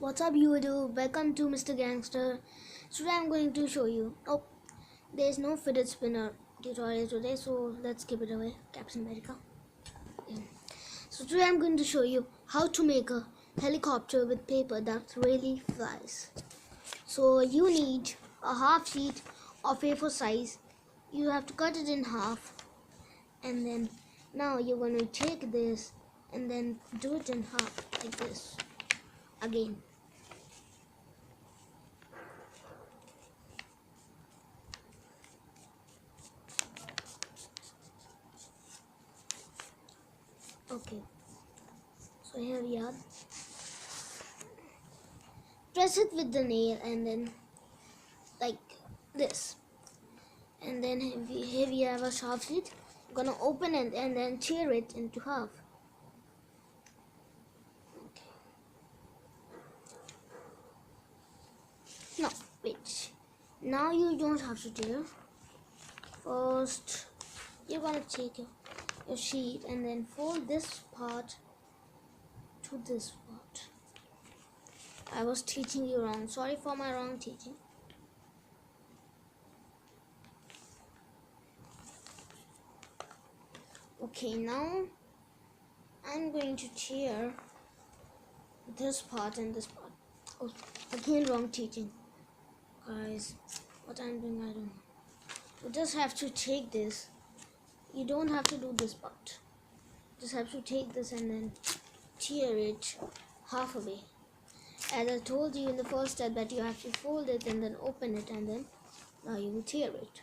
What's up YouTube? Welcome to Mr. Gangster. Today I'm going to show you. Oh, there's no fidget spinner tutorial today, so let's keep it away. Captain America. Yeah. So today I'm going to show you how to make a helicopter with paper that really flies. So you need a half sheet of A4 size. You have to cut it in half, and then now you're going to take this and then do it in half like this again. Okay, so here we are. Press it with the nail and then like this. And then here we have a sharp sheet. I'm gonna open it and then tear it into half. Okay. No, wait. Now you don't have to tear. First, you're gonna take your sheet and then fold this part to this part. I was teaching you wrong. Sorry for my wrong teaching. Okay, now I'm going to tear this part and this part. Oh, again wrong teaching. Guys, what I'm doing, I don't know. You just have to take this. You don't have to do this part. Just have to take this and then tear it half away. As I told you in the first step that you have to fold it and then open it and then now you will tear it.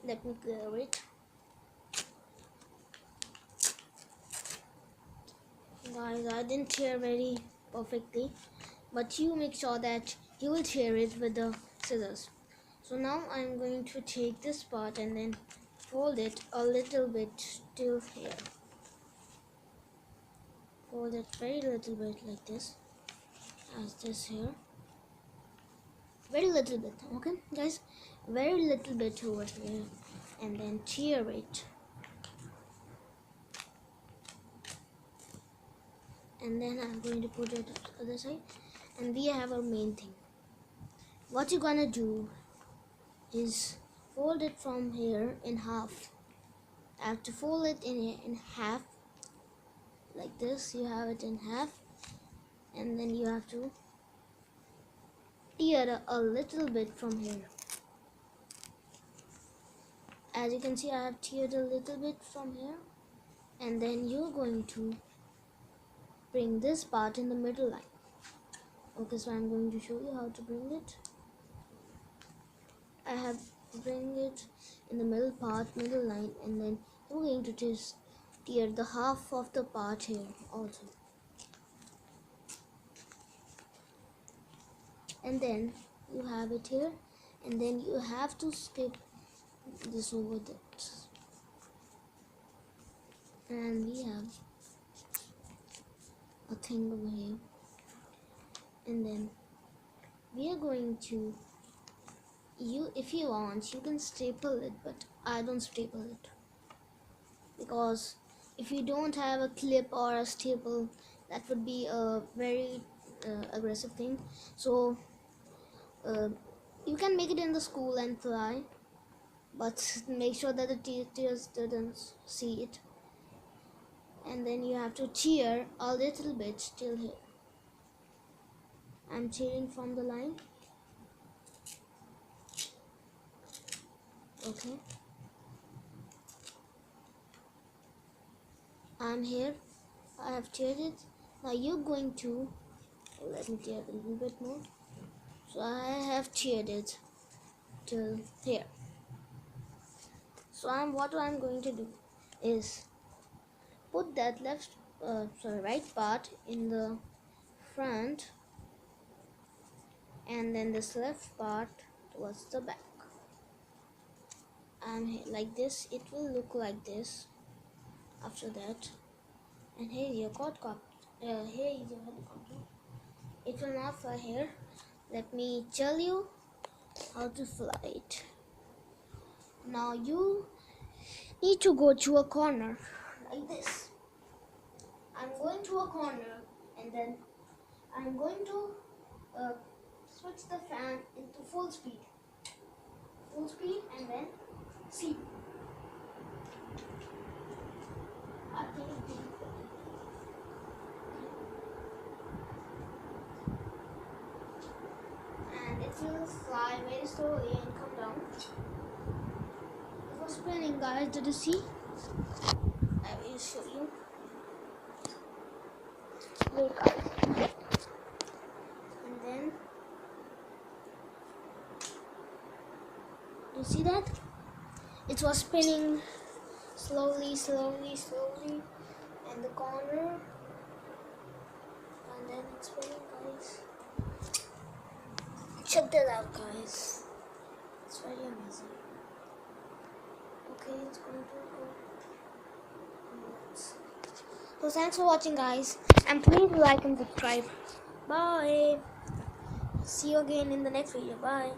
Let me clear it. Guys, I didn't tear very perfectly, but you make sure that you will tear it with the scissors. So now I'm going to take this part and then fold it a little bit till here. Fold it very little bit like this, as this here. Very little bit, okay guys? Very little bit over here, and then tear it. And then I'm going to put it on the other side, and we have our main thing. What you're gonna do is fold it from here in half. I have to fold it in half like this. You have it in half, and then you have to tear a little bit from here. As you can see, I have teared a little bit from here, and then you're going to bring this part in the middle line. Okay, so I'm going to show you how to bring it. I have bring it in the middle part, middle line, and then you're going to just tear the half of the part here also. And then you have it here, and then you have to skip this over that. And we have a thing over here, and then we are going to, if you want, you can staple it, but I don't staple it because if you don't have a clip or a staple, that would be a very aggressive thing. So you can make it in the school and fly, but make sure that the teachers didn't see it. And then you have to tear a little bit till here. I'm tearing from the line. Okay. I'm here. I have teared it. Now you're going to, let me tear a little bit more. So I have teared it till here. So what I'm going to do is put that right part in the front, and then this left part towards the back. And like this, it will look like this after that. And here is your here is your helicopter. It will not fly here. Let me tell you how to fly it. Now you need to go to a corner like this. I'm going to a corner, and then I'm going to switch the fan into full speed. Full speed, and then see. I think and it will fly very slowly and come down. It was spinning, guys. Did you see? I will show you. Wait, guys. And then, you see that? It was spinning slowly, in the corner, and then it's spinning, guys. Check that out, guys. It's very amazing. Okay, it's going to go. So thanks for watching, guys, and please like and subscribe. Bye. See you again in the next video. Bye.